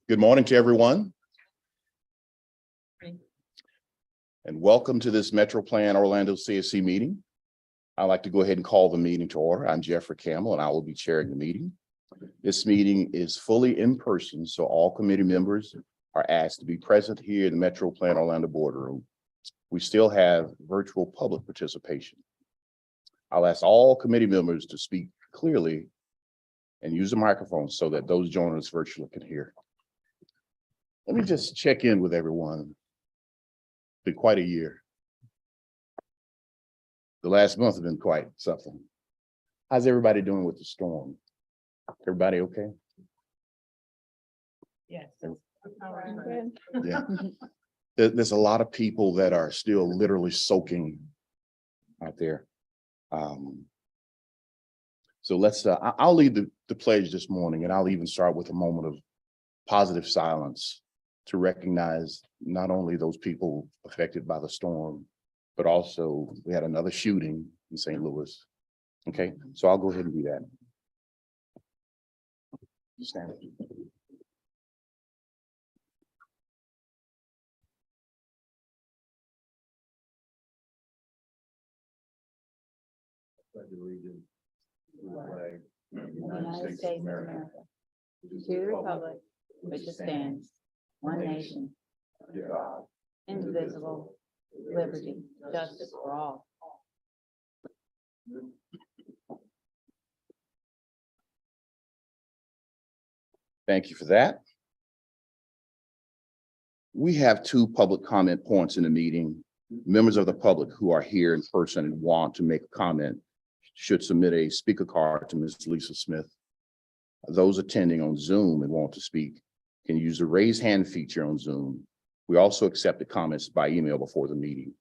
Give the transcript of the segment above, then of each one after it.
Good morning to everyone. And welcome to this Metro Plan Orlando CSC meeting. I'd like to go ahead and call the meeting to order. I'm Jeffrey Campbell and I will be chairing the meeting. This meeting is fully in person, so all committee members are asked to be present here in the Metro Plan Orlando boardroom. We still have virtual public participation. I'll ask all committee members to speak clearly and use the microphone so that those joining us virtually can hear. Let me just check in with everyone. It's been quite a year. The last month has been quite something. How's everybody doing with the storm? Everybody okay? Yes. Yeah. There's a lot of people that are still literally soaking out there. So let's, I'll lead the pledge this morning, and I'll even start with a moment of positive silence to recognize not only those people affected by the storm, but also we had another shooting in St. Louis. Okay, so I'll go ahead and do that. Stand. United States of America, to the republic which stands, one nation, indivisible, liberty, justice for all. Thank you for that. We have two public comment points in the meeting. Members of the public who are here in person and want to make a comment should submit a speaker card to Ms. Lisa Smith. Those attending on Zoom and want to speak can use the raise hand feature on Zoom. We also accept the comments by email before the meeting.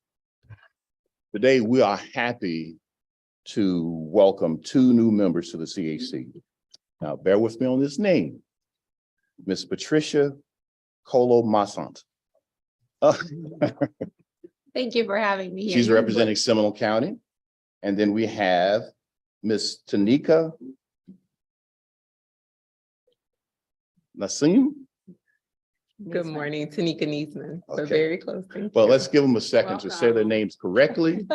Today, we are happy to welcome two new members to the CAC. Now, bear with me on this name. Ms. Patricia Colo-Massant. Thank you for having me here. She's representing Seminole County. And then we have Ms. Tanika Nassim. Good morning, Tanika Niesman. So Okay. very close. Well, let's give them a second to say their Welcome. names correctly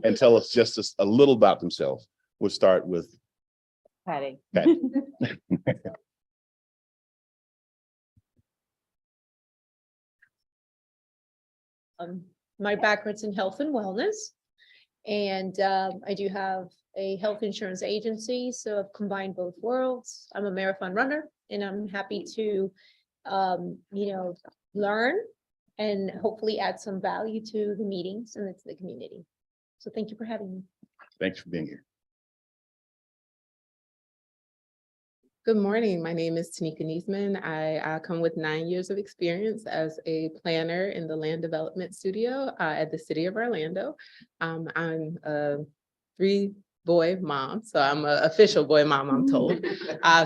and tell us just a little about themselves. We'll start with Patty. Patty. My background's in health and wellness. And I do have a health insurance agency, so I've combined both worlds. I'm a marathon runner and I'm happy to, learn and hopefully add some value to the meetings and to the community. So thank you for having me. Thanks for being here. Good morning. My name is Tanika Niesman. I come with 9 years of experience as a planner in the land development studio at the City of Orlando. I'm a boy mom, so I'm an official boy mom, I'm told.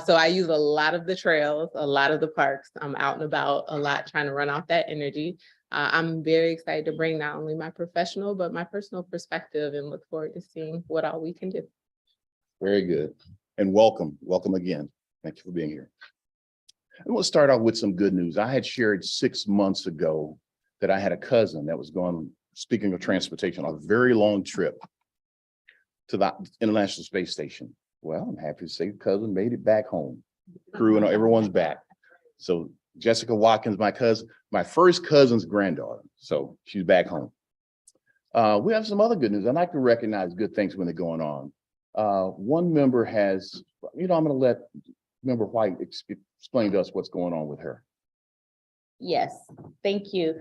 So I use a lot of the trails, a lot of the parks. I'm out and about a lot trying to run off that energy. I'm very excited to bring not only my professional, but my personal perspective and look forward to seeing what all we can do. Very good. And welcome again. Thank you for being here. I want to start out with some good news. I had shared 6 months ago that I had a cousin that was going, speaking of transportation, on a very long trip to the International Space Station. Well, I'm happy to say cousin made it back home. Crew and everyone's back. So Jessica Watkins, my cousin, my first cousin's granddaughter. So she's back home. We have some other good news. I like to recognize good things when they're going on. One member has, I'm going to let Member White explain to us what's going on with her. Yes, thank you.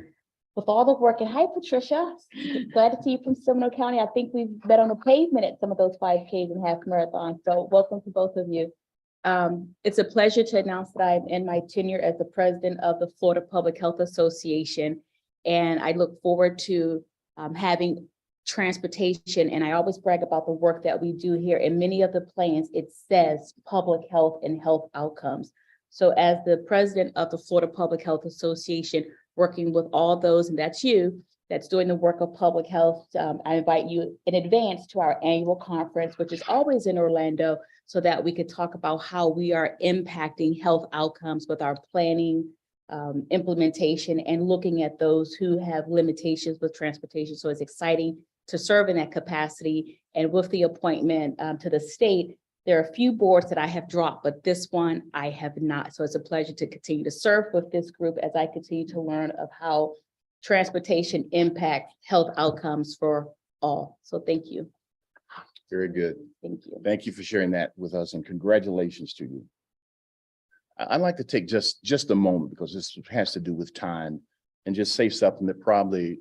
With all the work, and hi, Patricia. Glad to see you from Seminole County. I think we've met on the pavement at some of those 5Ks and half marathons. So welcome to both of you. It's a pleasure to announce that I'm in my tenure as the president of the Florida Public Health Association. And I look forward to having transportation. And I always brag about the work that we do here. In many of the plans, it says public health and health outcomes. So as the president of the Florida Public Health Association, working with all those, and that's you, that's doing the work of public health, I invite you in advance to our annual conference, which is always in Orlando, so that we could talk about how we are impacting health outcomes with our planning, implementation, and looking at those who have limitations with transportation. So it's exciting to serve in that capacity. And with the appointment to the state, there are a few boards that I have dropped, but this one I have not. So it's a pleasure to continue to serve with this group as I continue to learn of how transportation impacts health outcomes for all. So thank you. Very good. Thank you. Thank you for sharing that with us, and congratulations to you. I'd like to take just a moment, because this has to do with time, and just say something that probably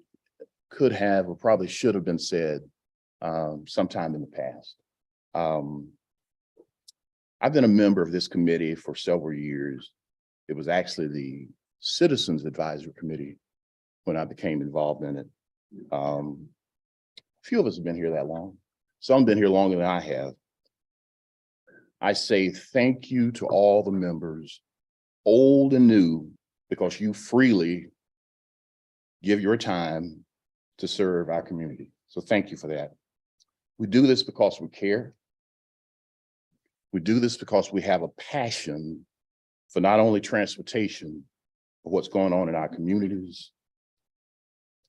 could have or probably should have been said sometime in the past. I've been a member of this committee for several years. It was actually the Citizens Advisory Committee when I became involved in it. A few of us have been here that long. Some have been here longer than I have. I say thank you to all the members, old and new, because you freely give your time to serve our community. So thank you for that. We do this because we care. We do this because we have a passion for not only transportation, but what's going on in our communities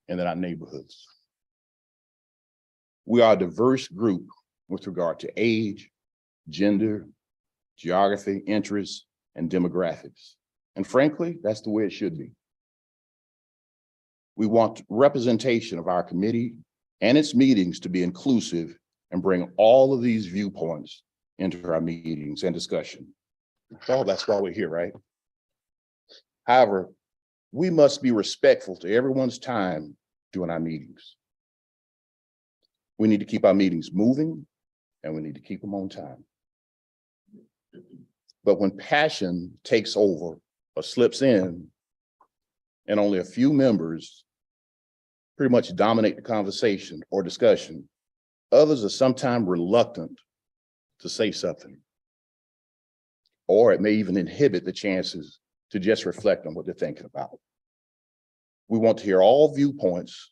and in our neighborhoods. We are a diverse group with regard to age, gender, geography, interests, and demographics. And frankly, that's the way it should be. We want representation of our committee and its meetings to be inclusive and bring all of these viewpoints into our meetings and discussion. So that's why we're here, right? However, we must be respectful to everyone's time during our meetings. We need to keep our meetings moving, and we need to keep them on time. But when passion takes over or slips in, and only a few members pretty much dominate the conversation or discussion, others are sometimes reluctant to say something, or it may even inhibit the chances to just reflect on what they're thinking about. We want to hear all viewpoints,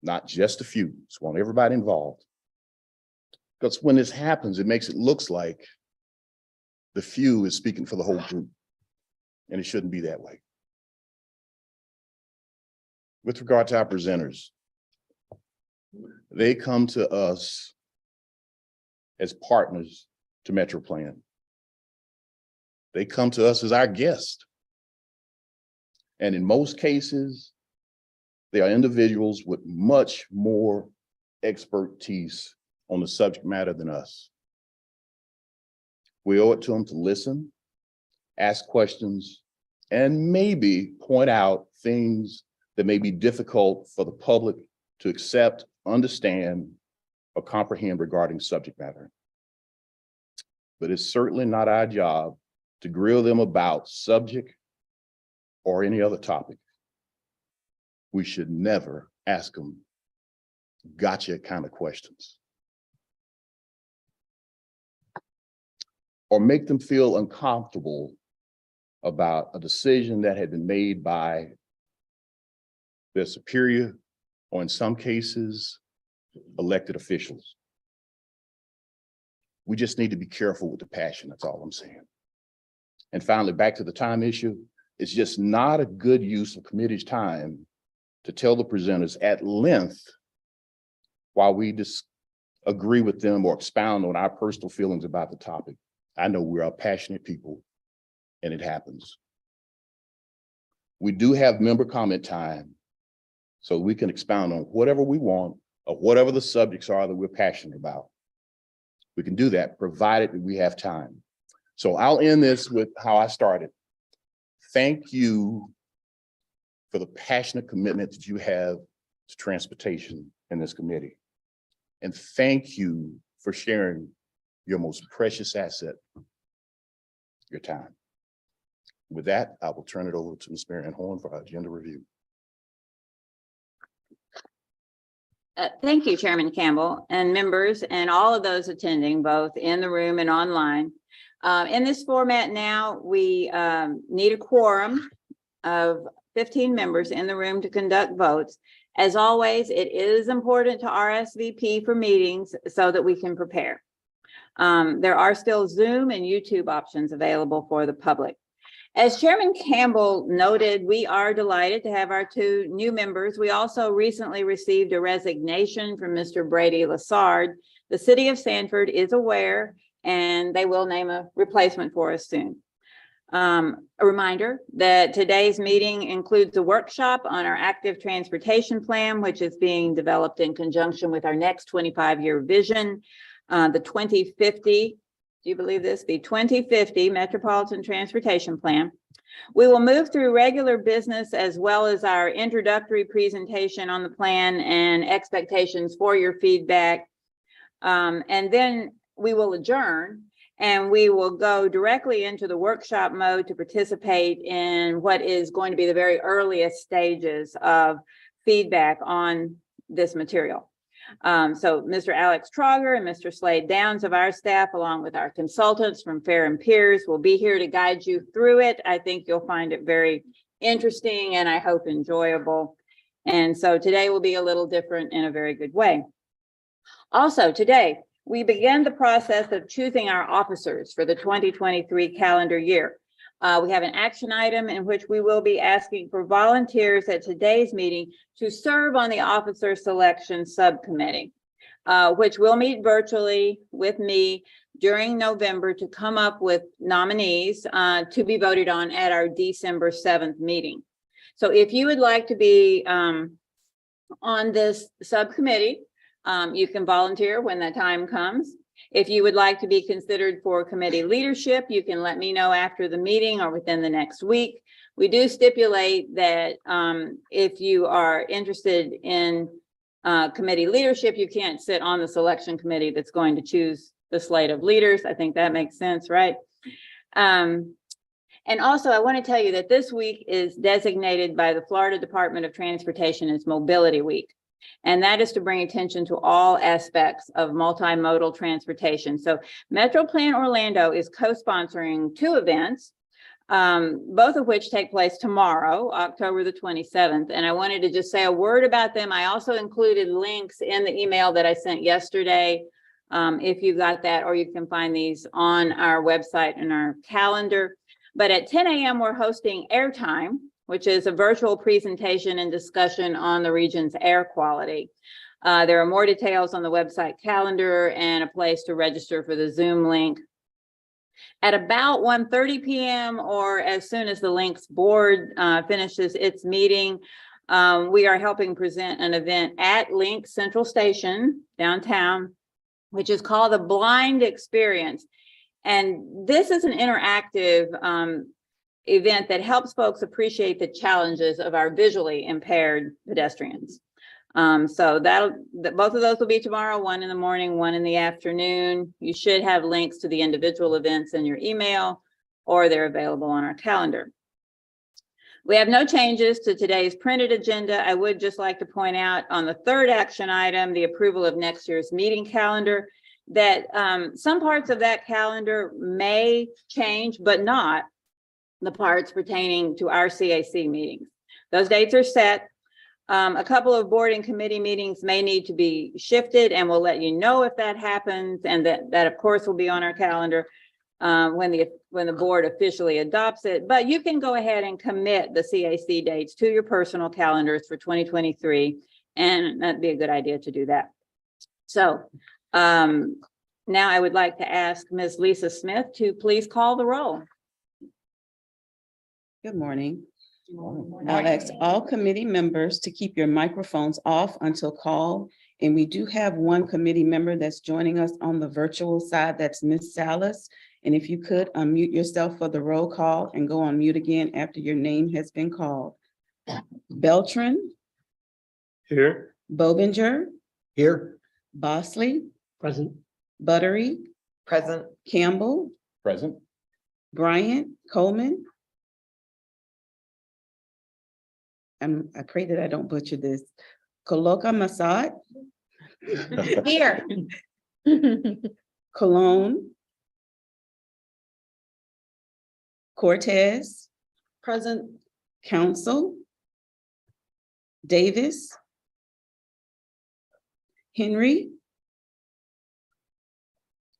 not just a few. So we want everybody involved. Because when this happens, it makes it look like the few is speaking for the whole group, and it shouldn't be that way. With regard to our presenters, they come to us as partners to MetroPlan. They come to us as our guest. And in most cases, they are individuals with much more expertise on the subject matter than us. We owe it to them to listen, ask questions, and maybe point out things that may be difficult for the public to accept, understand, or comprehend regarding subject matter. But it's certainly not our job to grill them about subject or any other topic. We should never ask them gotcha kind of questions. or make them feel uncomfortable about a decision that had been made by their superior, or in some cases, elected officials. We just need to be careful with the passion, that's all I'm saying. And finally, back to the time issue, it's just not a good use of committee's time to tell the presenters at length while we agree with them or expound on our personal feelings about the topic. I know we are passionate people, and it happens. We do have member comment time, so we can expound on whatever we want or whatever the subjects are that we're passionate about. We can do that, provided that we have time. So I'll end this with how I started. Thank you for the passionate commitment that you have to transportation in this committee. And thank you for sharing your most precious asset, your time. With that, I will turn it over to Ms. Mary Ann Horn for our agenda review. Thank you, Chairman Campbell, and members and all of those attending, both in the room and online. In this format now, we need a quorum of 15 members in the room to conduct votes. As always, it is important to RSVP for meetings so that we can prepare. There are still Zoom and YouTube options available for the public. As Chairman Campbell noted, we are delighted to have our 2 new members. We also recently received a resignation from Mr. Brady Lassard. The city of Sanford is aware, and they will name a replacement for us soon. A reminder that today's meeting includes a workshop on our active transportation plan, which is being developed in conjunction with our next 25-year vision, the 2050. Do you believe this? The 2050 Metropolitan Transportation Plan. We will move through regular business as well as our introductory presentation on the plan and expectations for your feedback. And then we will adjourn and we will go directly into the workshop mode to participate in what is going to be the very earliest stages of feedback on this material. So Mr. Alex Trauger and Mr. Slade Downs of our staff, along with our consultants from Fair and Peers, will be here to guide you through it. I think you'll find it very interesting and I hope enjoyable. And so today will be a little different in a very good way. Also today, we begin the process of choosing our officers for the 2023 calendar year. We have an action item in which we will be asking for volunteers at today's meeting to serve on the officer selection subcommittee, which will meet virtually with me during November to come up with nominees to be voted on at our December 7th meeting. So if you would like to be on this subcommittee, you can volunteer when the time comes. If you would like to be considered for committee leadership, you can let me know after the meeting or within the next week. We do stipulate that if you are interested in committee leadership, you can't sit on the selection committee that's going to choose the slate of leaders. I think that makes sense, right? And also, I want to tell you that this week is designated by the Florida Department of Transportation as Mobility Week. And that is to bring attention to all aspects of multimodal transportation. So Metro Plan Orlando is co-sponsoring 2 events, both of which take place tomorrow, October the 27th. And I wanted to just say a word about them. I also included links in the email that I sent yesterday, if you got that, or you can find these on our website and our calendar. But at 10 a.m., we're hosting Airtime, which is a virtual presentation and discussion on the region's air quality. There are more details on the website calendar and a place to register for the Zoom link. At about 1:30 p.m. or as soon as the Links board finishes its meeting, we are helping present an event at Links Central Station downtown, which is called the Blind Experience. And this is an interactive event that helps folks appreciate the challenges of our visually impaired pedestrians. So both of those will be tomorrow, 1 in the morning, 1 in the afternoon. You should have links to the individual events in your email, or they're available on our calendar. We have no changes to today's printed agenda. I would just like to point out on the 3rd action item, the approval of next year's meeting calendar. that some parts of that calendar may change, but not the parts pertaining to our CAC meetings. Those dates are set. A couple of board and committee meetings may need to be shifted, and we'll let you know if that happens, and that of course will be on our calendar when the board officially adopts it. But you can go ahead and commit the CAC dates to your personal calendars for 2023, and that'd be a good idea to do that. So now I would like to ask Ms. Lisa Smith to please call the roll. Good morning. I'll ask all committee members to keep your microphones off until called. And we do have one committee member that's joining us on the virtual side. That's Ms. Salas. And if you could unmute yourself for the roll call and go on mute again after your name has been called. Beltran, Here. Bobinger, Here. Bosley, Present. Buttery, Present. Campbell, Present. Bryant, Coleman. I pray that I don't butcher this. Coloca Masad, Here. Cologne, Cortez, Present. Council, Davis, Henry,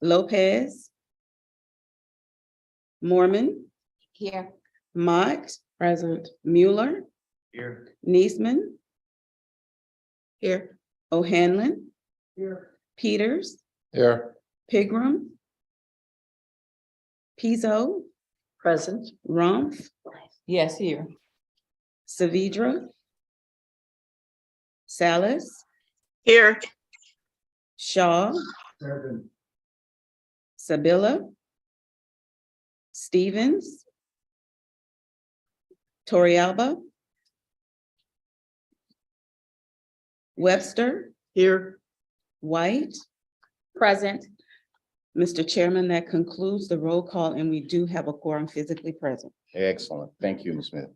Lopez, Mormon, Here. Mott, Present. Mueller, Here. Niesman, Here. O'Hanlon, Here. Peters, Here. Pigram, Pizzo, Present. Rumpf, Yes, here. Savidra, Salas, Here. Shaw, Sabilla, Stevens, Torrealba, Webster, Here. White. Present. Mr. Chairman, that concludes the roll call, and we do have a quorum physically present. Excellent. Thank you, Ms. Smith.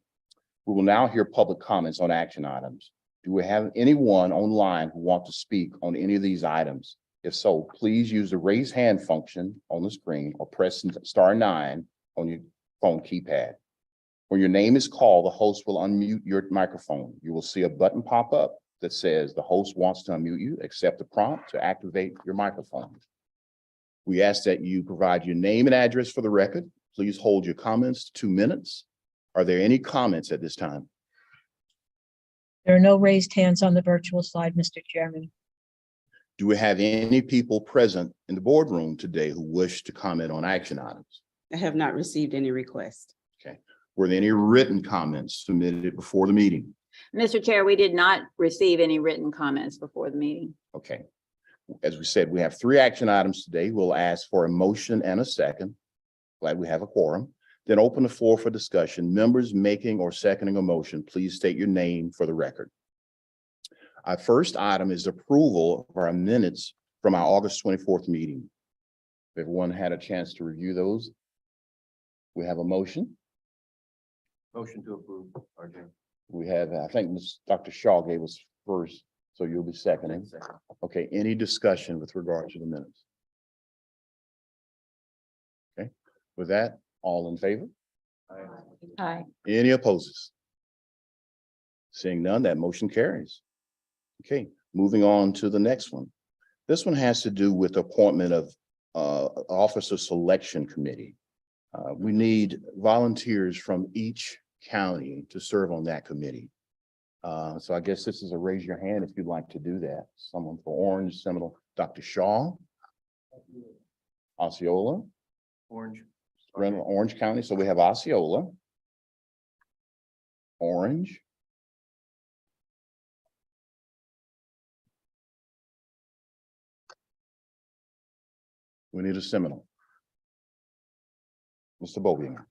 We will now hear public comments on action items. Do we have anyone online who want to speak on any of these items? If so, please use the raise hand function on the screen or press *9 on your phone keypad. When your name is called, the host will unmute your microphone. You will see a button pop up that says the host wants to unmute you. Accept the prompt to activate your microphone. We ask that you provide your name and address for the record. Please hold your comments to 2 minutes. Are there any comments at this time? There are no raised hands on the virtual side, Mr. Chairman. Do we have any people present in the boardroom today who wish to comment on action items? I have not received any request. Were there any written comments submitted before the meeting? Mr. Chair, we did not receive any written comments before the meeting. Okay. As we said, we have 3 action items today. We'll ask for a motion and a second. Glad we have a quorum. Then open the floor for discussion. Members making or seconding a motion, please state your name for the record. Our first item is approval of our minutes from our August 24th meeting. Everyone had a chance to review those. We have a motion. Motion to approve. RJ. We have, I think Dr. Shaw gave us first, so you'll be seconding. Okay, any discussion with regard to the minutes? Okay, with that, all in favor? Aye. Any opposes? Seeing none, that motion carries. Okay, moving on to the next one. This one has to do with appointment of Officer Selection Committee. We need volunteers from each county to serve on that committee. So I guess this is a raise your hand if you'd like to do that. Someone for Orange, Seminole, Dr. Shaw, Osceola, Orange. Orange County. So we have Osceola, Orange, we need a Seminole. Mr. Bobinger.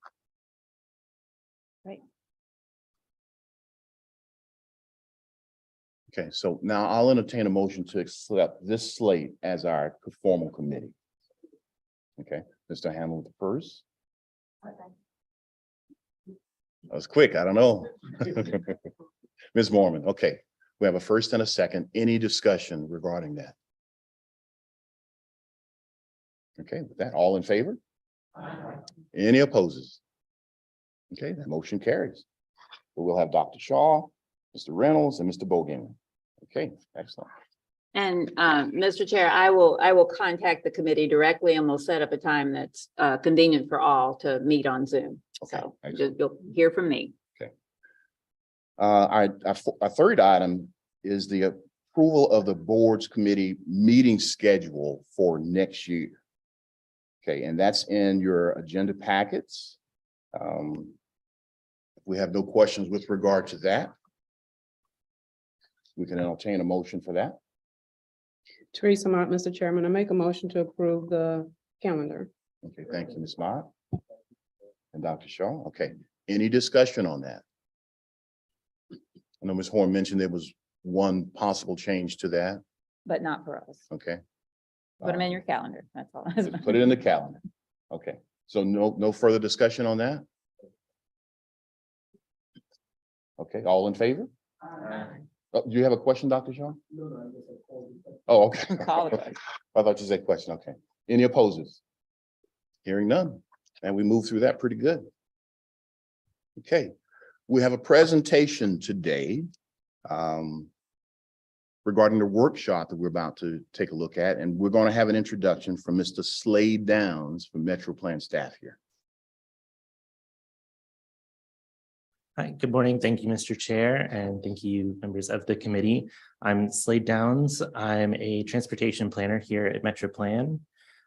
Right. Okay, so now I'll entertain a motion to accept this slate as our formal committee. Okay, Mr. Hamilton first. That was quick, I don't know. Ms. Mormon, okay, we have a first and a second. Any discussion regarding that? Okay, with that, all in favor? Any opposes? Okay, that motion carries. We'll have Dr. Shaw, Mr. Reynolds, and Mr. Bogan. Okay, excellent. And Mr. Chair, I will contact the committee directly and we'll set up a time that's convenient for all to meet on Zoom. Okay, So excellent. you'll hear from me. Our third item is the approval of the board's committee meeting schedule for next year. Okay, and that's in your agenda packets. We have no questions with regard to that. We can entertain a motion for that. Teresa Mott, Mr. Chairman, I make a motion to approve the calendar. Okay, thank you, Ms. Mott. And Dr. Shaw. Okay, any discussion on that? I know Ms. Horn mentioned there was one possible change to that. But not for us. Okay. Put them in your calendar. That's all. Put it in the calendar. Okay, so no further discussion on that? Okay, all in favor? Oh, do you have a question, Dr. Shaw? Oh, okay. Call the question. I thought you said question. Okay. Any opposes? Hearing none. And we moved through that pretty good. Okay, we have a presentation today regarding the workshop that we're about to take a look at, and we're going to have an introduction from Mr. Slade Downs from Metro Plan staff here. Hi, good morning. Thank you, Mr. Chair, and thank you, members of the committee. I'm Slade Downs. I'm a transportation planner here at Metro Plan.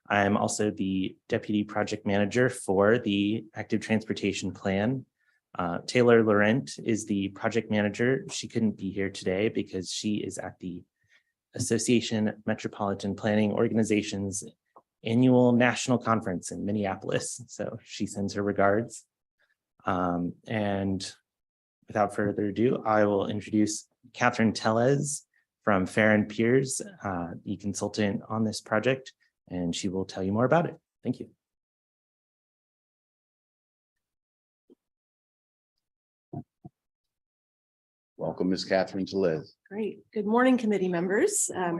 I'm also the deputy project manager for the active transportation plan. Taylor Laurent is the project manager. She couldn't be here today because she is at the Association of Metropolitan Planning Organizations annual national conference in Minneapolis. So she sends her regards. And without further ado, I will introduce Catherine Tellez from Farron Piers, the consultant on this project, and she will tell you more about it. Thank you. Welcome, Ms. Catherine Tellez. Great. Good morning, committee members. I'm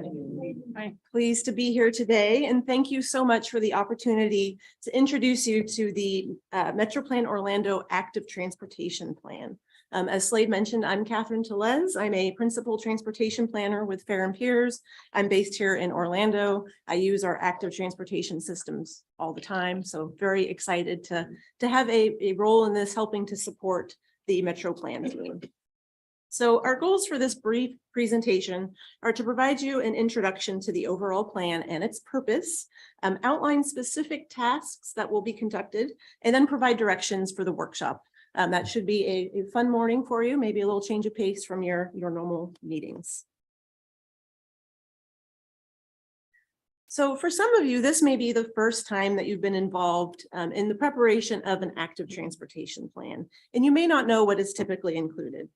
pleased to be here today, and thank you so much for the opportunity to introduce you to the Metro Plan Orlando Active Transportation Plan. As Slade mentioned, I'm Catherine Tellez. I'm a principal transportation planner with Farron Piers. I'm based here in Orlando. I use our active transportation systems all the time, so very excited to have a role in this, helping to support the Metro Plan team. So our goals for this brief presentation are to provide you an introduction to the overall plan and its purpose, outline specific tasks that will be conducted, and then provide directions for the workshop. That should be a fun morning for you, maybe a little change of pace from your normal meetings. So for some of you, this may be the first time that you've been involved in the preparation of an active transportation plan, and you may not know what is typically included.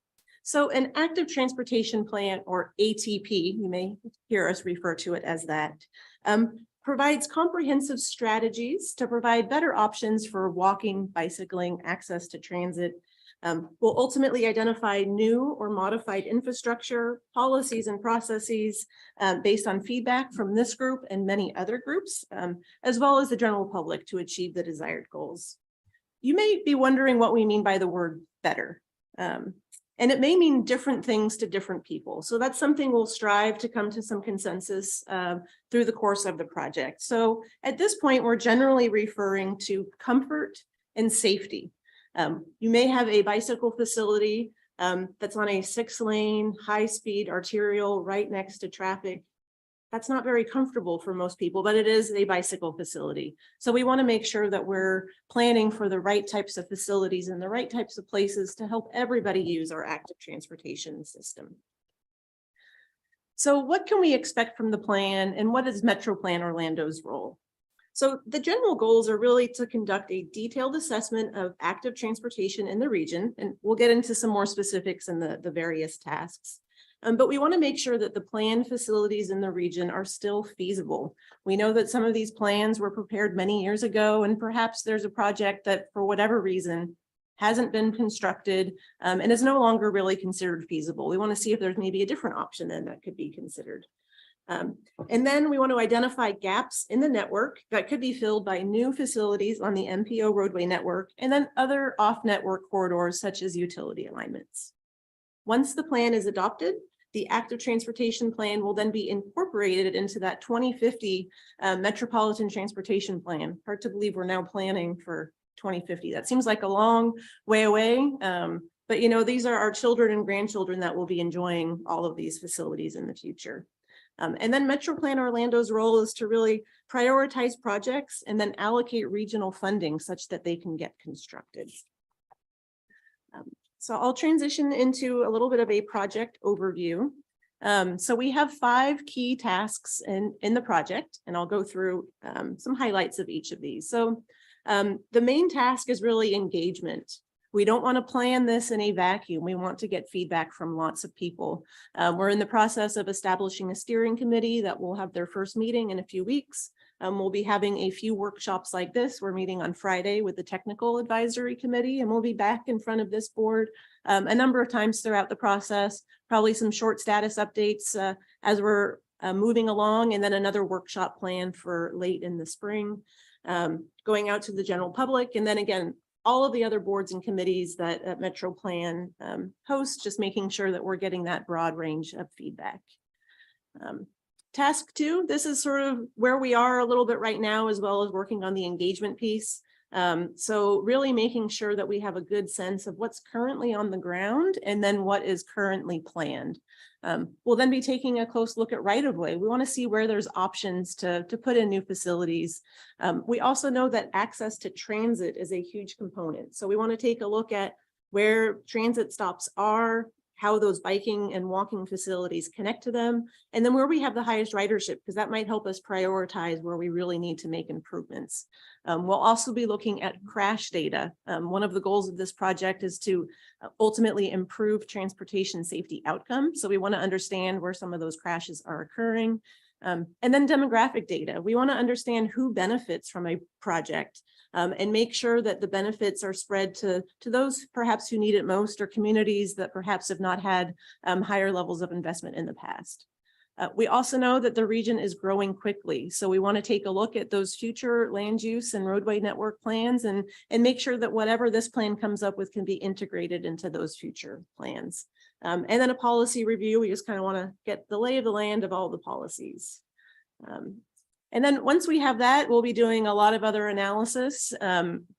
So an active transportation plan, or ATP, you may hear us refer to it as that, provides comprehensive strategies to provide better options for walking, bicycling, access to transit, will ultimately identify new or modified infrastructure, policies, and processes based on feedback from this group and many other groups, as well as the general public to achieve the desired goals. You may be wondering what we mean by the word better. And it may mean different things to different people. So that's something we'll strive to come to some consensus through the course of the project. So at this point, we're generally referring to comfort and safety. You may have a bicycle facility that's on a 6-lane, high-speed arterial right next to traffic. That's not very comfortable for most people, but it is a bicycle facility. So we want to make sure that we're planning for the right types of facilities and the right types of places to help everybody use our active transportation system. So what can we expect from the plan, and what is Metro Plan Orlando's role? So the general goals are really to conduct a detailed assessment of active transportation in the region, and we'll get into some more specifics in the various tasks. But we want to make sure that the planned facilities in the region are still feasible. We know that some of these plans were prepared many years ago, and perhaps there's a project that for whatever reason hasn't been constructed and is no longer really considered feasible. We want to see if there's maybe a different option then that could be considered. And then we want to identify gaps in the network that could be filled by new facilities on the MPO roadway network and then other off-network corridors such as utility alignments. Once the plan is adopted, the active transportation plan will then be incorporated into that 2050 Metropolitan Transportation Plan. Hard to believe we're now planning for 2050. That seems like a long way away. But you know, these are our children and grandchildren that will be enjoying all of these facilities in the future. And then Metro Plan Orlando's role is to really prioritize projects and then allocate regional funding such that they can get constructed. So I'll transition into a little bit of a project overview. So we have 5 key tasks in the project, and I'll go through some highlights of each of these. So the main task is really engagement. We don't want to plan this in a vacuum. We want to get feedback from lots of people. We're in the process of establishing a steering committee that will have their first meeting in a few weeks. We'll be having a few workshops like this. We're meeting on Friday with the technical advisory committee, and we'll be back in front of this board a number of times throughout the process, probably some short status updates as we're moving along, and then another workshop planned for late in the spring, going out to the general public. And then again, all of the other boards and committees that Metro Plan hosts, just making sure that we're getting that broad range of feedback. Task 2, this is sort of where we are a little bit right now, as well as working on the engagement piece. So really making sure that we have a good sense of what's currently on the ground and then what is currently planned. We'll then be taking a close look at right-of-way. We want to see where there's options to put in new facilities. We also know that access to transit is a huge component. So we want to take a look at where transit stops are, how those biking and walking facilities connect to them, and then where we have the highest ridership, because that might help us prioritize where we really need to make improvements. We'll also be looking at crash data. One of the goals of this project is to ultimately improve transportation safety outcomes. So we want to understand where some of those crashes are occurring. And then demographic data. We want to understand who benefits from a project and make sure that the benefits are spread to those perhaps who need it most, or communities that perhaps have not had higher levels of investment in the past. We also know that the region is growing quickly. So we want to take a look at those future land use and roadway network plans and make sure that whatever this plan comes up with can be integrated into those future plans. And then a policy review. We just kind of want to get the lay of the land of all the policies. And then once we have that, we'll be doing a lot of other analysis.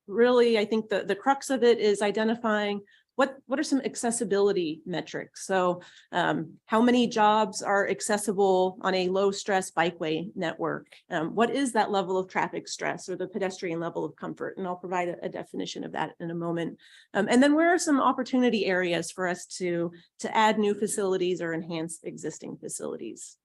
Really, I think the crux of it is identifying what are some accessibility metrics. So how many jobs are accessible on a low stress bikeway network? What is that level of traffic stress or the pedestrian level of comfort? And I'll provide a definition of that in a moment. And then where are some opportunity areas for us to add new facilities or enhance existing facilities?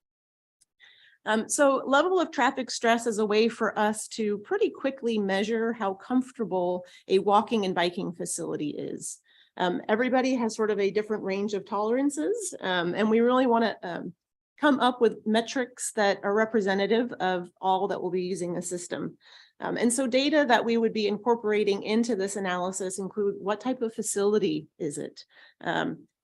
So level of traffic stress is a way for us to pretty quickly measure how comfortable a walking and biking facility is. Everybody has sort of a different range of tolerances, and we really want to come up with metrics that are representative of all that will be using the system. And so data that we would be incorporating into this analysis include what type of facility is it?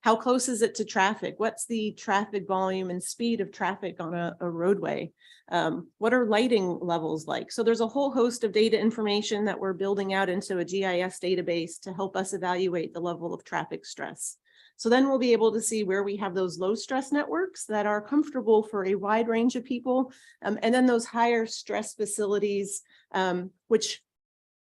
How close is it to traffic? What's the traffic volume and speed of traffic on a roadway? What are lighting levels like? So there's a whole host of data information that we're building out into a GIS database to help us evaluate the level of traffic stress. So then we'll be able to see where we have those low stress networks that are comfortable for a wide range of people. And then those higher stress facilities, which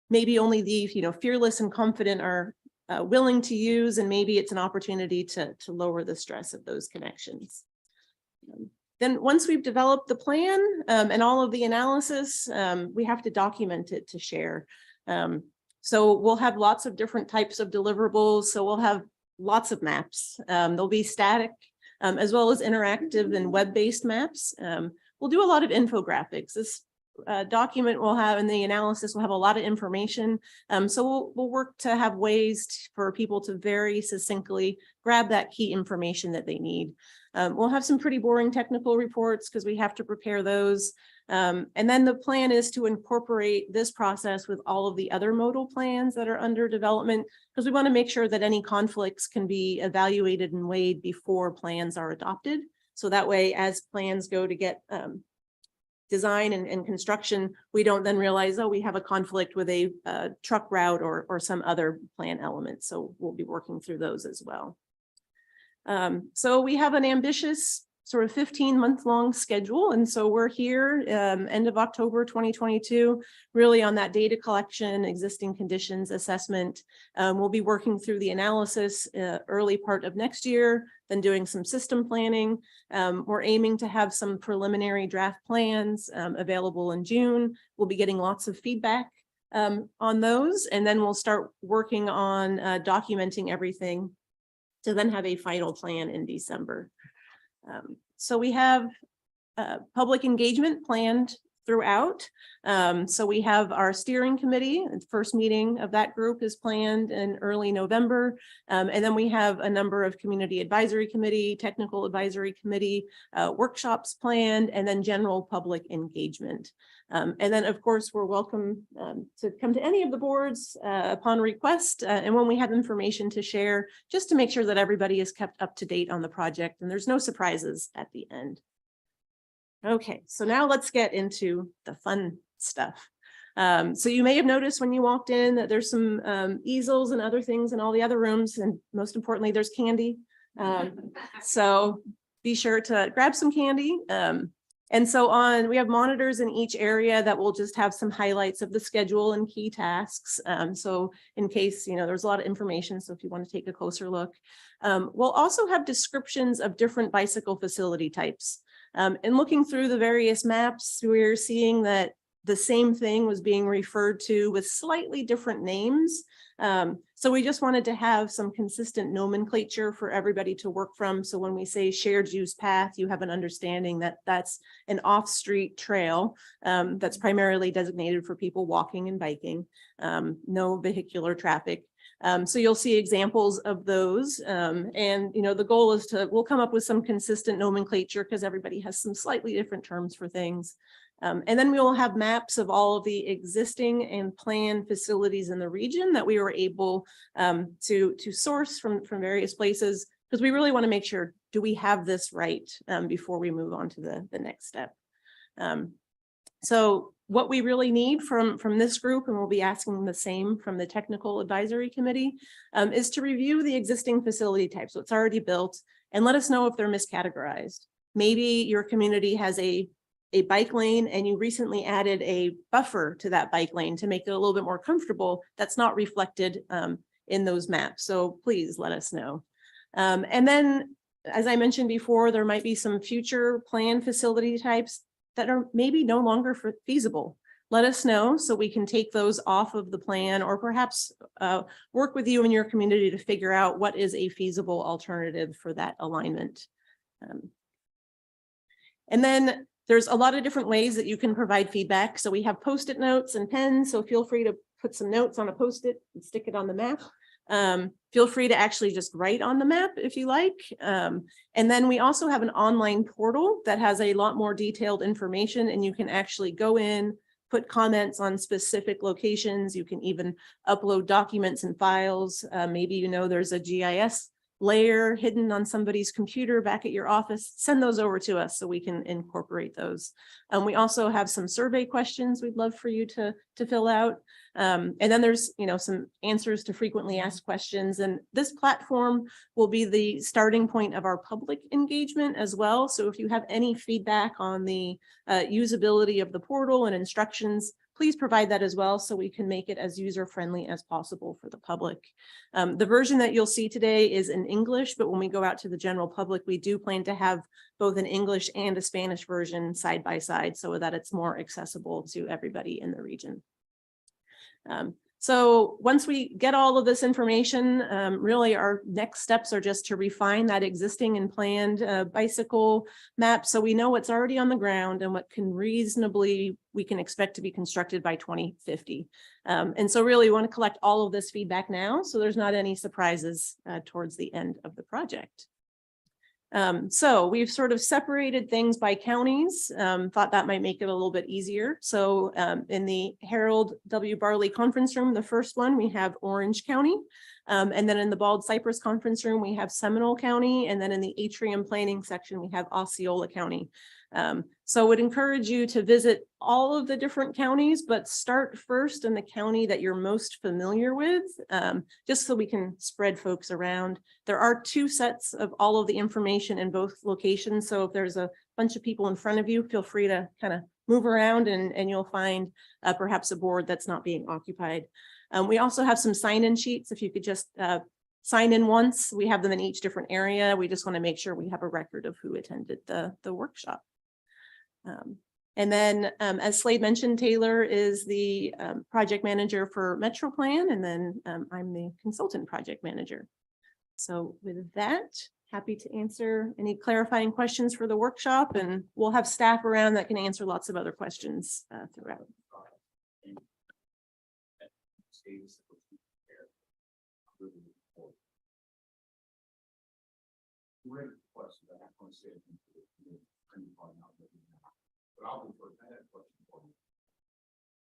maybe only the fearless and confident are willing to use, and maybe it's an opportunity to lower the stress of those connections. Then once we've developed the plan and all of the analysis, we have to document it to share. So we'll have lots of different types of deliverables. So we'll have lots of maps. There'll be static as well as interactive and web-based maps. We'll do a lot of infographics. This document will have, and the analysis will have a lot of information. So we'll work to have ways for people to very succinctly grab that key information that they need. We'll have some pretty boring technical reports because we have to prepare those. And then the plan is to incorporate this process with all of the other modal plans that are under development, because we want to make sure that any conflicts can be evaluated and weighed before plans are adopted. So that way, as plans go to get design and construction, we don't then realize, oh, we have a conflict with a truck route or some other plan element. So we'll be working through those as well. So we have an ambitious sort of 15-month-long schedule. And so we're here end of October 2022, really on that data collection, existing conditions assessment. We'll be working through the analysis early part of next year, then doing some system planning. We're aiming to have some preliminary draft plans available in June. We'll be getting lots of feedback on those, and then we'll start working on documenting everything to then have a final plan in December. So we have public engagement planned throughout. So we have our steering committee, the first meeting of that group is planned in early November. And then we have a number of community advisory committee, technical advisory committee, workshops planned, and then general public engagement. And then, of course, we're welcome to come to any of the boards upon request, and when we have information to share, just to make sure that everybody is kept up to date on the project and there's no surprises at the end. Okay, so now let's get into the fun stuff. So you may have noticed when you walked in that there's some easels and other things in all the other rooms, and most importantly, there's candy. So be sure to grab some candy. And so we have monitors in each area that will just have some highlights of the schedule and key tasks. So in case, there's a lot of information. So if you want to take a closer look, we'll also have descriptions of different bicycle facility types. And looking through the various maps, we're seeing that the same thing was being referred to with slightly different names. So we just wanted to have some consistent nomenclature for everybody to work from. So when we say shared use path, you have an understanding that that's an off-street trail that's primarily designated for people walking and biking, no vehicular traffic. So you'll see examples of those. And, the goal is we'll come up with some consistent nomenclature because everybody has some slightly different terms for things. And then we will have maps of all of the existing and planned facilities in the region that we were able to source from various places, because we really want to make sure, do we have this right before we move on to the next step. So what we really need from this group, and we'll be asking the same from the technical advisory committee, is to review the existing facility types, so it's already built, and let us know if they're miscategorized. Maybe your community has a bike lane and you recently added a buffer to that bike lane to make it a little bit more comfortable. That's not reflected in those maps. So please let us know. And then, as I mentioned before, there might be some future planned facility types that are maybe no longer feasible. Let us know so we can take those off of the plan, or perhaps work with you and your community to figure out what is a feasible alternative for that alignment. And then there's a lot of different ways that you can provide feedback. So we have Post-it notes and pens, so feel free to put some notes on a Post-it and stick it on the map. Feel free to actually just write on the map if you like. And then we also have an online portal that has a lot more detailed information, and you can actually go in, put comments on specific locations. You can even upload documents and files. Maybe there's a GIS layer hidden on somebody's computer back at your office. Send those over to us so we can incorporate those. We also have some survey questions we'd love for you to fill out. And then there's some answers to frequently asked questions. And this platform will be the starting point of our public engagement as well. So if you have any feedback on the usability of the portal and instructions, please provide that as well so we can make it as user-friendly as possible for the public. The version that you'll see today is in English, but when we go out to the general public, we do plan to have both an English and a Spanish version side by side so that it's more accessible to everybody in the region. So once we get all of this information, really our next steps are just to refine that existing and planned bicycle map, so we know what's already on the ground and what we can expect to be constructed by 2050. And so really we want to collect all of this feedback now, so there's not any surprises towards the end of the project. So we've sort of separated things by counties, thought that might make it a little bit easier. So in the Harold W. Barley conference room, the first one, we have Orange County. And then in the Bald Cypress Conference Room, we have Seminole County, and then in the atrium planning section, we have Osceola County. So I would encourage you to visit all of the different counties, but start first in the county that you're most familiar with, just so we can spread folks around. There are 2 sets of all of the information in both locations. So if there's a bunch of people in front of you, feel free to kind of move around and you'll find perhaps a board that's not being occupied. We also have some sign-in sheets. If you could just sign in once, we have them in each different area. We just want to make sure we have a record of who attended the workshop. And then, as Slade mentioned, Taylor is the project manager for Metro Plan, and then I'm the consultant project manager. So with that, happy to answer any clarifying questions for the workshop, and we'll have staff around that can answer lots of other questions throughout. Great question. I want to say it. But I'll defer to that question for you.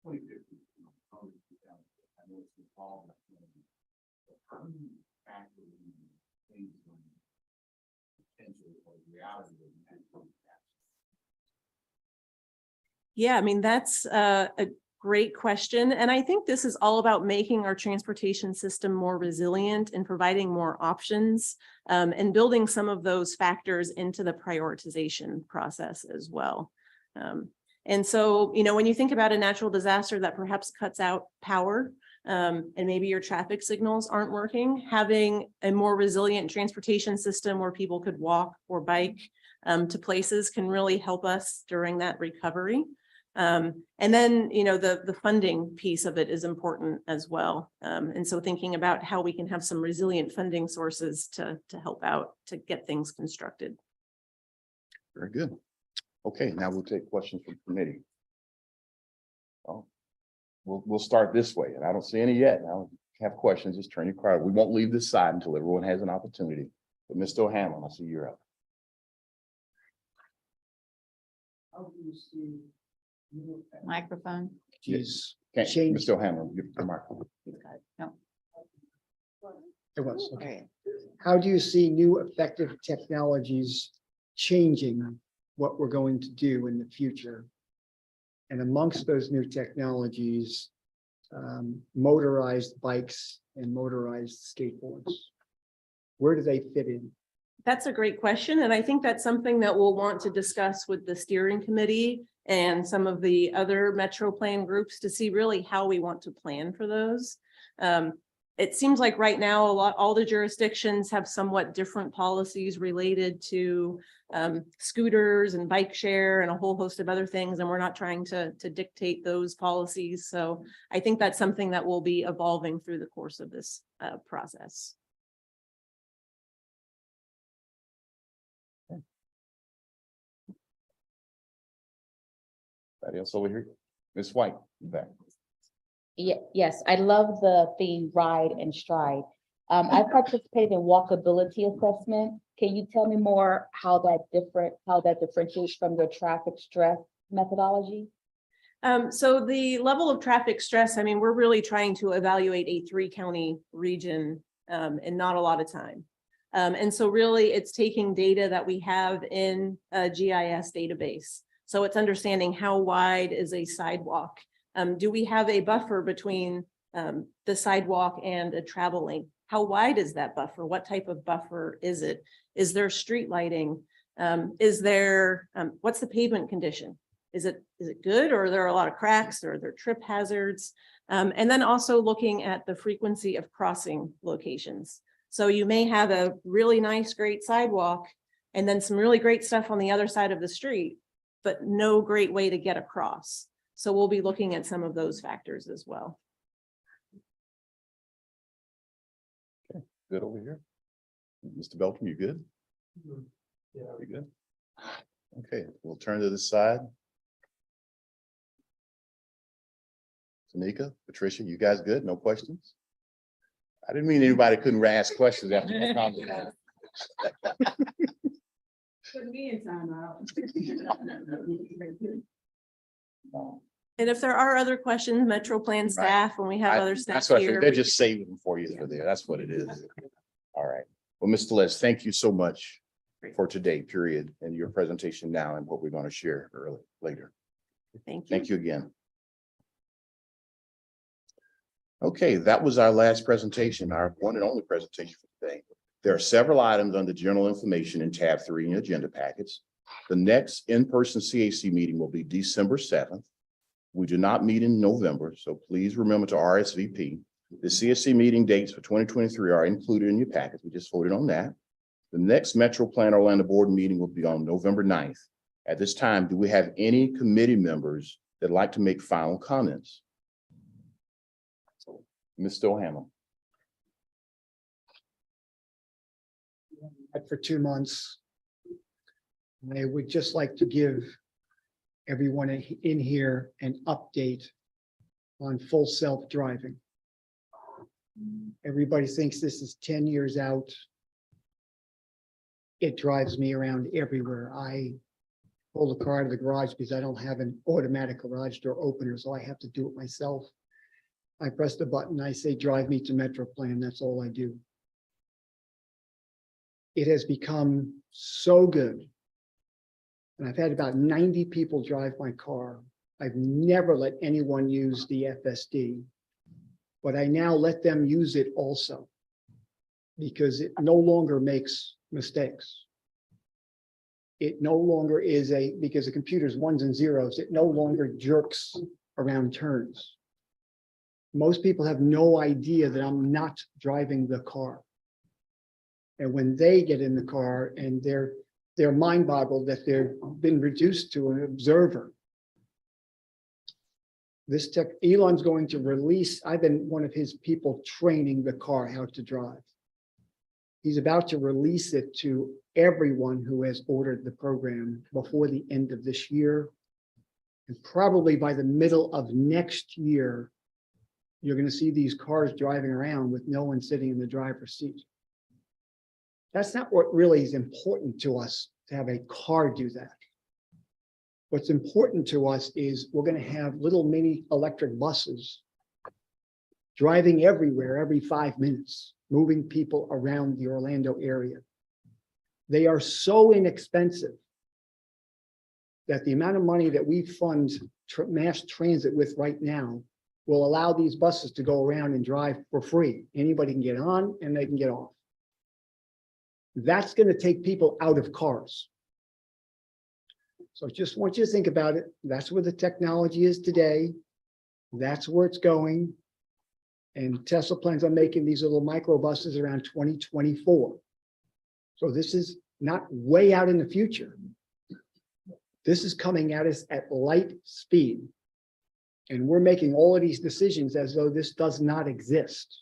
2050, I know it's involved. But how do you factor in things like potential or reality of that? Yeah, I mean, that's a great question. And I think this is all about making our transportation system more resilient and providing more options and building some of those factors into the prioritization process as well. And so, you know, when you think about a natural disaster that perhaps cuts out power and maybe your traffic signals aren't working, having a more resilient transportation system where people could walk or bike to places can really help us during that recovery. And then, you know, the funding piece of it is important as well. And so thinking about how we can have some resilient funding sources to help out to get things constructed. Very good. Okay, now we'll take questions from committee. Oh, we'll start this way, and I don't see any yet. Now, if you have questions, just turn your card. We won't leave this side until everyone has an opportunity. But Mr. O'Hanlon, I see you're up. How do you see Microphone. Yes. Mr. O'Hanlon, your microphone. No. It was, okay. How do you see new effective technologies changing what we're going to do in the future? And amongst those new technologies, motorized bikes and motorized skateboards, where do they fit in? That's a great question. And I think that's something that we'll want to discuss with the steering committee and some of the other Metro Plan groups to see really how we want to plan for those. It seems like right now, all the jurisdictions have somewhat different policies related to scooters and bike share and a whole host of other things. And we're not trying to dictate those policies. So I think that's something that will be evolving through the course of this process. Anybody else over here? Ms. White, you back. Yes, I love the theme ride and stride. I participated in walkability assessment. Can you tell me more how that differentiates from your traffic stress methodology? So the level of traffic stress, I mean, we're really trying to evaluate a 3-county region in not a lot of time. And so really it's taking data that we have in a GIS database. So it's understanding how wide is a sidewalk. Do we have a buffer between the sidewalk and a travel lane? How wide is that buffer? What type of buffer is it? Is there street lighting? Is there, what's the pavement condition? Is it good, or are there a lot of cracks, or are there trip hazards? And then also looking at the frequency of crossing locations. So you may have a really nice, great sidewalk and then some really great stuff on the other side of the street, but no great way to get across. So we'll be looking at some of those factors as well. Okay, good over here. Mr. Beltran, you good? Yeah. You good? Okay, we'll turn to this side. Tanika, Patricia, you guys good? No questions? I didn't mean anybody couldn't ask questions after my comment. Put me in time out. And if there are other questions, Metro Plan staff, when we have other staff That's what I here. figured. They're just saving them for you for there. That's what it is. All right. Well, Mr. Les, thank you so much for today, period, and your presentation now and what we're going to share later. Thank you. Thank you again. Okay, that was our last presentation, our one and only presentation for today. There are several items under general information in tab 3 in your agenda packets. The next in-person CAC meeting will be December 7th. We do not meet in November, so please remember to RSVP. The CSC meeting dates for 2023 are included in your packet. We just voted on that. The next Metro Plan Orlando Board meeting will be on November 9th. At this time, do we have any committee members that like to make final comments? Mr. O'Hanlon. For 2 months. I would just like to give everyone in here an update on full self-driving. Everybody thinks this is 10 years out. It drives me around everywhere. I pull the car out of the garage because I don't have an automatic garage door opener, so I have to do it myself. I press the button, I say, drive me to Metro Plan. That's all I do. It has become so good. And I've had about 90 people drive my car. I've never let anyone use the FSD, but I now let them use it also because it no longer makes mistakes. It no longer is because the computer's ones and zeros, it no longer jerks around turns. Most people have no idea that I'm not driving the car. And when they get in the car and they're mind boggled that they've been reduced to an observer. Elon's going to release, I've been one of his people training the car how to drive. He's about to release it to everyone who has ordered the program before the end of this year. And probably by the middle of next year, you're going to see these cars driving around with no one sitting in the driver's seat. That's not what really is important to us, to have a car do that. What's important to us is we're going to have little mini electric buses driving everywhere every 5 minutes, moving people around the Orlando area. They are so inexpensive that the amount of money that we fund mass transit with right now will allow these buses to go around and drive for free. Anybody can get on and they can get off. That's going to take people out of cars. So just want you to think about it. That's where the technology is today. That's where it's going. And Tesla plans on making these little micro buses around 2024. So this is not way out in the future. This is coming at us at light speed. And we're making all of these decisions as though this does not exist.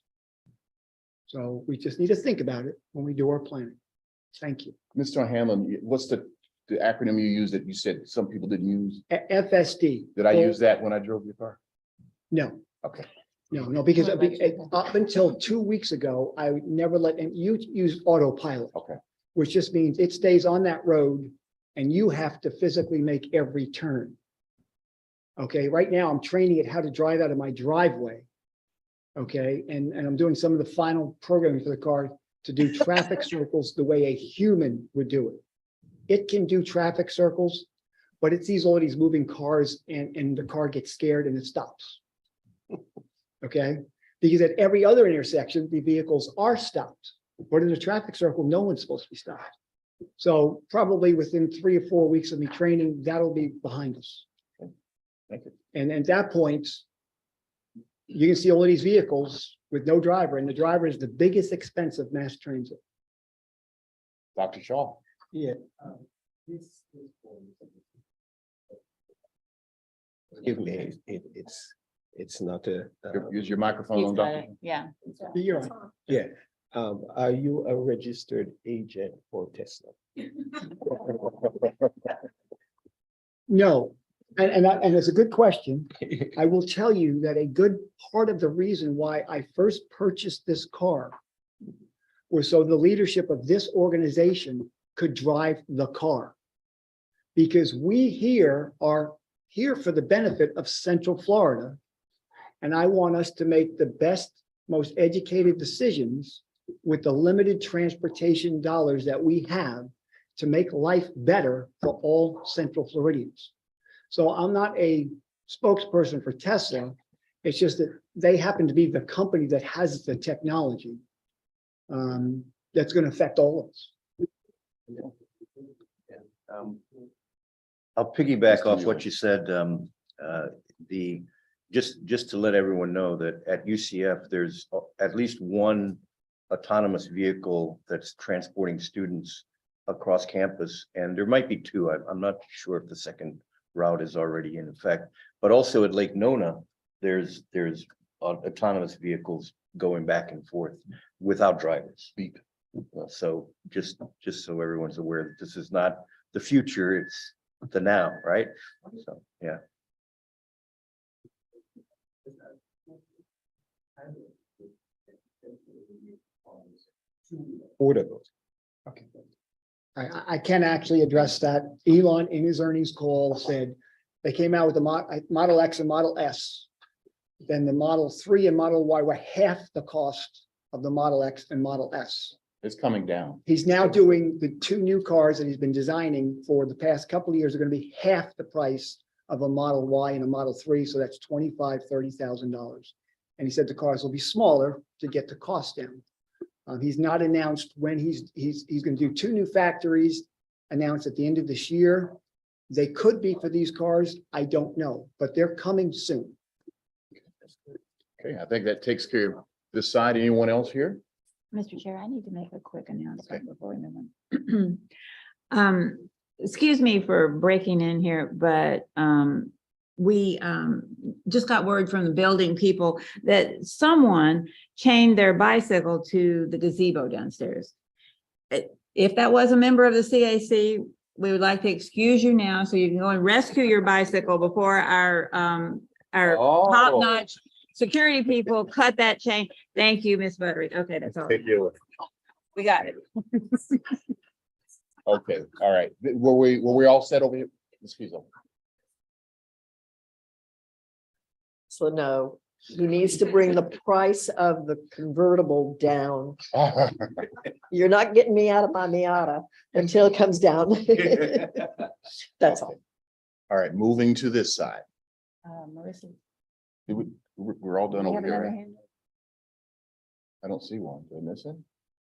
So we just need to think about it when we do our planning. Thank you. Mr. O'Hanlon, what's the acronym you used that you said some people didn't use? FSD. Did I use that when I drove your car? No. Okay. No, because up until 2 weeks ago, I would never let, and you use autopilot. Okay. Which just means it stays on that road and you have to physically make every turn. Okay, right now I'm training it how to drive out of my driveway. Okay, and I'm doing some of the final programming for the car to do traffic circles the way a human would do it. It can do traffic circles, but it sees all these moving cars and the car gets scared and it stops. Okay, because at every other intersection, the vehicles are stopped, but in a traffic circle, no one's supposed to be stopped. So probably within 3 or 4 weeks of me training, that'll be behind us. Thank you. And at that point, you can see all of these vehicles with no driver, and the driver is the biggest expense of mass transit. Dr. Shaw. Yeah. Give me, it's not a. Use your microphone on, Dr. Yeah. You're on. Yeah, are you a registered agent for Tesla? No, and it's a good question. I will tell you that a good part of the reason why I first purchased this car was so the leadership of this organization could drive the car. Because we here are here for the benefit of Central Florida. And I want us to make the best, most educated decisions with the limited transportation dollars that we have to make life better for all Central Floridians. So I'm not a spokesperson for Tesla. It's just that they happen to be the company that has the technology that's going to affect all of us. I'll piggyback off what you said. Just to let everyone know that at UCF, there's at least one autonomous vehicle that's transporting students across campus, and there might be two. I'm not sure if the second route is already in effect, but also at Lake Nona, there's autonomous vehicles going back and forth without drivers. So just so everyone's aware that this is not the future, it's the now, right? So, yeah. Okay. I can actually address that. Elon in his earnings call said they came out with the Model X and Model S. Then the Model 3 and Model Y were half the cost of the Model X and Model S. It's coming down. He's now doing the two new cars that he's been designing for the past couple of years are going to be half the price of a Model Y and a Model 3. So that's $25,000-$30,000. And he said the cars will be smaller to get the cost down. He's not announced when he's going to do two new factories announced at the end of this year. They could be for these cars. I don't know, but they're coming soon. Okay, I think that takes care of this side. Anyone else here? Mr. Chair, I need to make a quick announcement before we move on. Excuse me for breaking in here, but we just got word from the building people that someone chained their bicycle to the gazebo downstairs. If that was a member of the CAC, we would like to excuse you now so you can go and rescue your bicycle before our top-notch security people cut that chain. Thank you, Ms. Buttery. Okay, that's all. We got it. Okay, all right. Were we all set over here? Excuse me. So no, he needs to bring the price of the convertible down. You're not getting me out of my Miata until it comes down. That's all. All right, moving to this side. Marissa. We're all done We over have here, another right? hand? I don't see one. Did I miss it?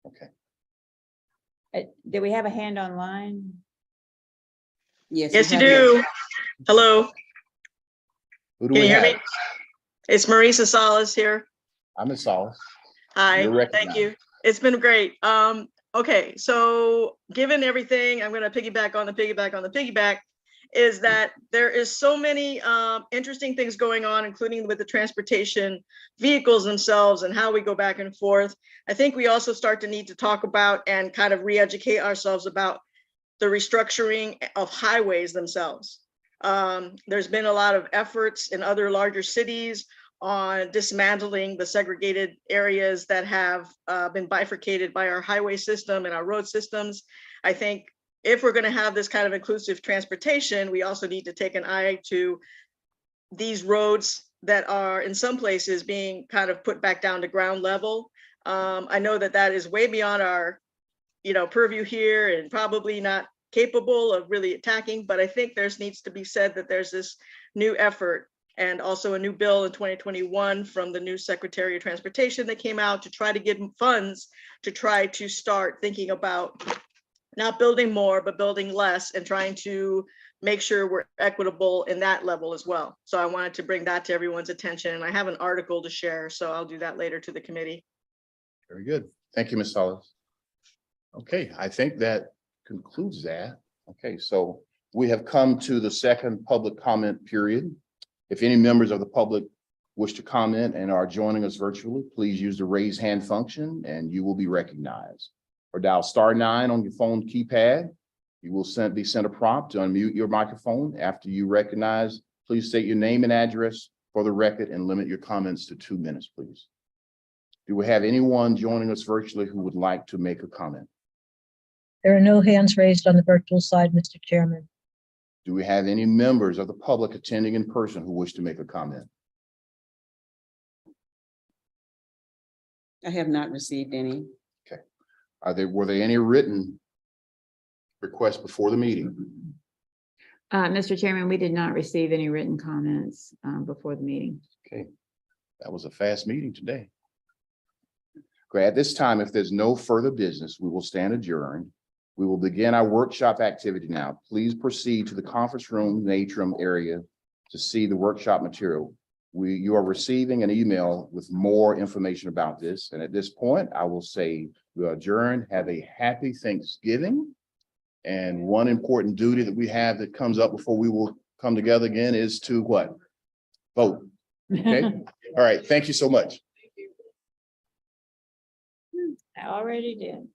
Okay. Did we have a hand online? Yes, you do. Hello, Who do can we you hear have? me? It's Marisa Salas here. I'm in Solace. Hi, You're thank you. recognized. It's been great. Okay, so given everything, I'm gonna piggyback on the piggyback, is that there is so many interesting things going on, including with the transportation vehicles themselves and how we go back and forth. I think we also start to need to talk about and kind of re-educate ourselves about the restructuring of highways themselves. There's been a lot of efforts in other larger cities on dismantling the segregated areas that have been bifurcated by our highway system and our road systems. I think if we're going to have this kind of inclusive transportation, we also need to take an eye to these roads that are in some places being kind of put back down to ground level. I know that that is way beyond our, purview here and probably not capable of really attacking, but I think needs to be said that there's this new effort and also a new bill in 2021 from the new Secretary of Transportation that came out to try to get funds to try to start thinking about not building more, but building less and trying to make sure we're equitable in that level as well. So I wanted to bring that to everyone's attention, and I have an article to share, so I'll do that later to the committee. Very good. Thank you, Ms. Salas. Okay, I think that concludes that. Okay, so we have come to the second public comment period. If any members of the public wish to comment and are joining us virtually, please use the raise hand function and you will be recognized. Or dial *9 on your phone keypad. You will be sent a prompt to unmute your microphone. After you recognize, please state your name and address for the record and limit your comments to 2 minutes, please. Do we have anyone joining us virtually who would like to make a comment? There are no hands raised on the virtual side, Mr. Chairman. Do we have any members of the public attending in person who wish to make a comment? I have not received any. Were there any written requests before the meeting? Mr. Chairman, we did not receive any written comments before the meeting. Okay, that was a fast meeting today. Great. At this time, if there's no further business, we will stand adjourned. We will begin our workshop activity now. Please proceed to the conference room, the atrium area to see the workshop material. You are receiving an email with more information about this. And at this point, I will say we are adjourned. Have a happy Thanksgiving. And one important duty that we have that comes up before we will come together again is to what? Vote. Okay. All right. Thank you so much. I already did.